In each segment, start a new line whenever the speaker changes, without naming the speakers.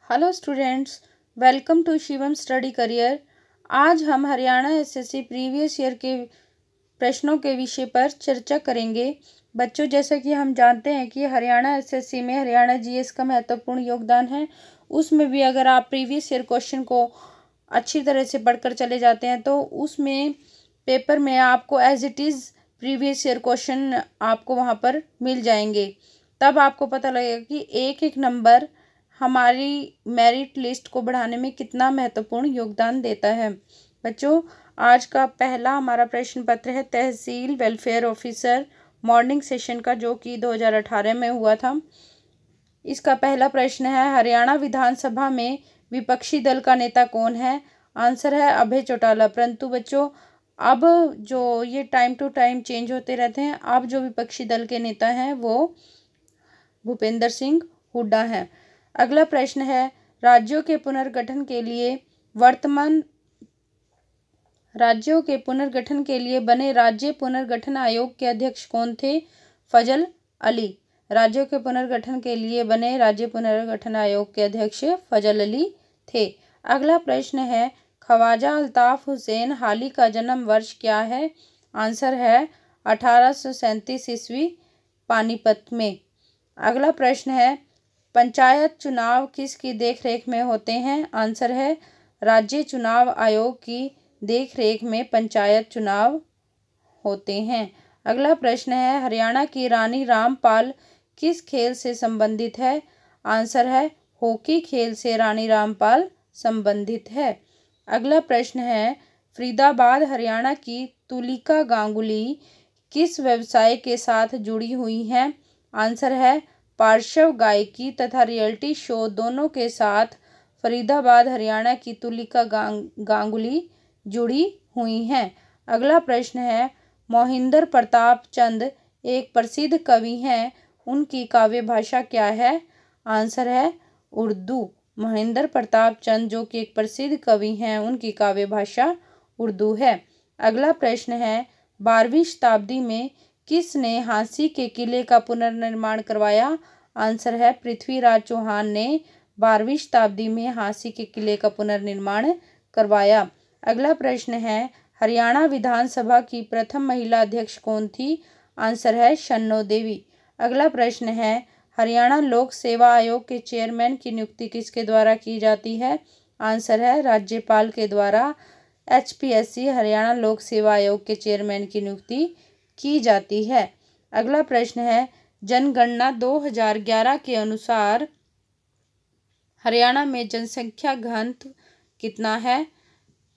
Hello students, welcome to Shivam study career. आज हम Haryana SSC previous year के प्रश्नों के विषय पर चर्चा करेंगे। बच्चों, जैसा कि हम जानते हैं कि हरियाणा एसएससी में हरियाणा जीएस का महत्वपूर्ण योगदान है। उसमें भी अगर आप प्रीवियस ईयर क्वेश्चन को अच्छी तरह से पढ़कर चले जाते हैं तो उसमें पेपर में आपको as it is previous year question आपको वहाँ पर मिल जाएंगे। तब आपको पता लगेगा कि एक एक नंबर हमारी मेरिट लिस्ट को बढ़ाने में कितना महत्वपूर्ण योगदान देता है। बच्चों, आज का पहला हमारा प्रश्न पत्र है तहसील वेलफेयर ऑफिसर मॉर्निंग सेशन का, जो कि 2018 में हुआ था। इसका पहला प्रश्न है, हरियाणा विधानसभा में विपक्षी दल का नेता कौन है? आंसर है अभय चौटाला। परंतु बच्चों, अब जो ये टाइम टू टाइम चेंज होते रहते हैं, अब जो विपक्षी दल के नेता हैं वो भूपेंद्र सिंह हुड्डा हैं। अगला प्रश्न है, राज्यों के पुनर्गठन के लिए बने राज्य पुनर्गठन आयोग के अध्यक्ष कौन थे? फजल अली। राज्यों के पुनर्गठन के लिए बने राज्य पुनर्गठन आयोग के अध्यक्ष फजल अली थे। अगला प्रश्न है, ख्वाजा अल्ताफ हुसैन हाली का जन्म वर्ष क्या है? आंसर है 1837 ईस्वी, पानीपत में। अगला प्रश्न है, पंचायत चुनाव किसकी देखरेख में होते हैं? आंसर है राज्य चुनाव आयोग की देखरेख में पंचायत चुनाव होते हैं। अगला प्रश्न है, हरियाणा की रानी रामपाल किस खेल से संबंधित है? आंसर है हॉकी खेल से रानी रामपाल संबंधित है। अगला प्रश्न है, फरीदाबाद हरियाणा की तुलिका गांगुली किस व्यवसाय के साथ जुड़ी हुई हैं? आंसर है पार्श्व गायकी तथा रियलिटी शो दोनों के साथ फरीदाबाद हरियाणा की तुलिका गांगुली जुड़ी हुई हैं। अगला प्रश्न है, मोहिंदर प्रताप चंद एक प्रसिद्ध कवि हैं, उनकी काव्य भाषा क्या है? आंसर है उर्दू। मोहिंदर प्रताप चंद जो कि एक प्रसिद्ध कवि हैं, उनकी काव्य भाषा उर्दू है। अगला प्रश्न है, 12वीं शताब्दी में किसने झांसी के किले का पुनर्निर्माण करवाया? आंसर है पृथ्वीराज चौहान ने 12वीं शताब्दी में झांसी के किले का पुनर्निर्माण करवाया। अगला प्रश्न है, हरियाणा विधानसभा की प्रथम महिला अध्यक्ष कौन थी? आंसर है शन्नो देवी। अगला प्रश्न है, हरियाणा लोक सेवा आयोग के चेयरमैन की नियुक्ति किसके द्वारा की जाती है? आंसर है राज्यपाल के द्वारा HPSC हरियाणा लोक सेवा आयोग के चेयरमैन की नियुक्ति की जाती है। अगला प्रश्न है, जनगणना 2011 के अनुसार हरियाणा में जनसंख्या घनत्व कितना है?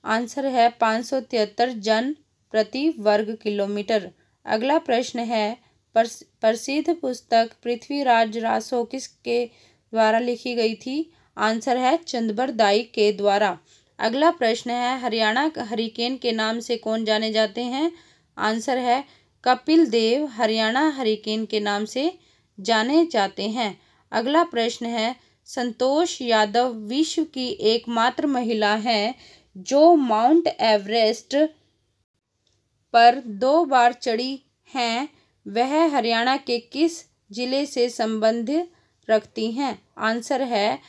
आंसर है 573 जन प्रति वर्ग किलोमीटर। अगला प्रश्न है, प्रसिद्ध पुस्तक पृथ्वीराज रासो किसके द्वारा लिखी गई थी? आंसर है चंदबर दाई के द्वारा। अगला प्रश्न है, हरियाणा हरिकेन के नाम से कौन जाने जाते हैं? आंसर है कपिल देव हरियाणा हरिकेन के नाम से जाने जाते हैं। अगला प्रश्न है, संतोष यादव विश्व की एकमात्र महिला हैं जो माउंट एवरेस्ट पर 2 बार चढ़ी हैं, वह हरियाणा के किस जिले से संबंध रखती हैं? आंसर है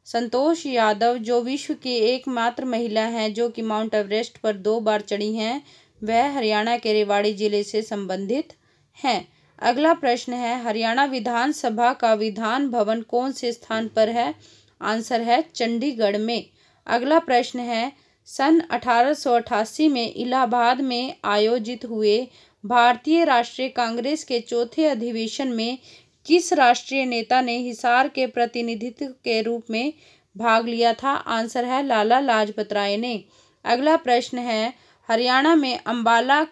संतोष यादव जो विश्व की एकमात्र महिला हैं जो कि माउंट एवरेस्ट पर 2 बार चढ़ी हैं, वह हरियाणा के रेवाड़ी जिले से संबंधित हैं। अगला प्रश्न है, हरियाणा विधानसभा का विधान भवन कौन से स्थान पर है? आंसर है चंडीगढ़ में। अगला प्रश्न है, सन 1888 में इलाहाबाद में आयोजित हुए भारतीय राष्ट्रीय कांग्रेस के चौथे अधिवेशन में किस राष्ट्रीय नेता ने हिसार के प्रतिनिधित्व के रूप में भाग लिया था? आंसर है लाला लाजपत राय ने। अगला प्रश्न है, हरियाणा में अंबाला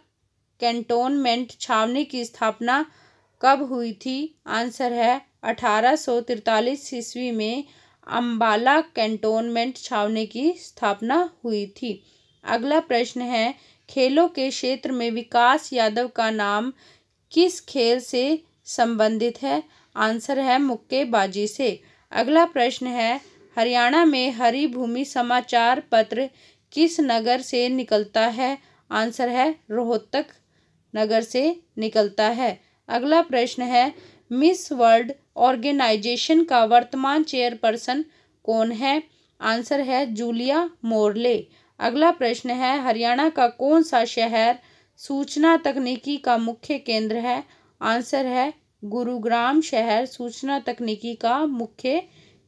कैंटोनमेंट छावनी की स्थापना कब हुई थी? आंसर है 1843 ईस्वी में अंबाला कैंटोनमेंट छावनी की स्थापना हुई थी। अगला प्रश्न है, खेलों के क्षेत्र में विकास यादव का नाम किस खेल से संबंधित है? आंसर है मुक्केबाजी से। अगला प्रश्न है, हरियाणा में हरी भूमि समाचार पत्र किस नगर से निकलता है? आंसर है रोहतक नगर से निकलता है। अगला प्रश्न है, मिस वर्ल्ड ऑर्गेनाइजेशन का वर्तमान चेयरपर्सन कौन है? आंसर है जूलिया मोरले। अगला प्रश्न है, हरियाणा का कौन सा शहर सूचना तकनीकी का मुख्य केंद्र है? आंसर है गुरुग्राम शहर सूचना तकनीकी का मुख्य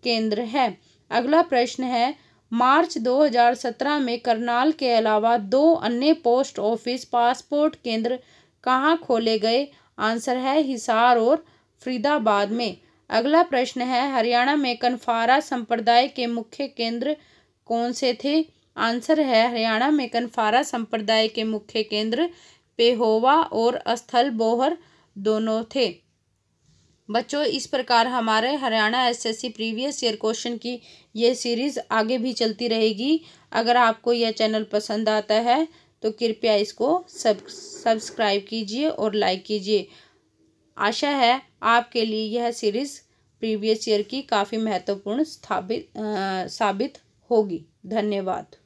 केंद्र है। अगला प्रश्न है, मार्च 2017 में करनाल के अलावा 2 अन्य पोस्ट ऑफिस पासपोर्ट केंद्र कहाँ खोले गए? आंसर है हिसार और फरीदाबाद में। अगला प्रश्न है, हरियाणा में कनफारा संप्रदाय के मुख्य केंद्र कौन से थे? आंसर है हरियाणा में कनफारा संप्रदाय के मुख्य केंद्र पेहोवा और अस्थल बोहर दोनों थे। बच्चों, इस प्रकार हमारे Haryana SSC previous year question की ये सीरीज़ आगे भी चलती रहेगी। अगर आपको यह चैनल पसंद आता है तो कृपया इसको सब्सक्राइब कीजिए और लाइक कीजिए। आशा है आपके लिए यह सीरीज़ प्रीवियस ईयर की काफ़ी महत्वपूर्ण साबित होगी। धन्यवाद।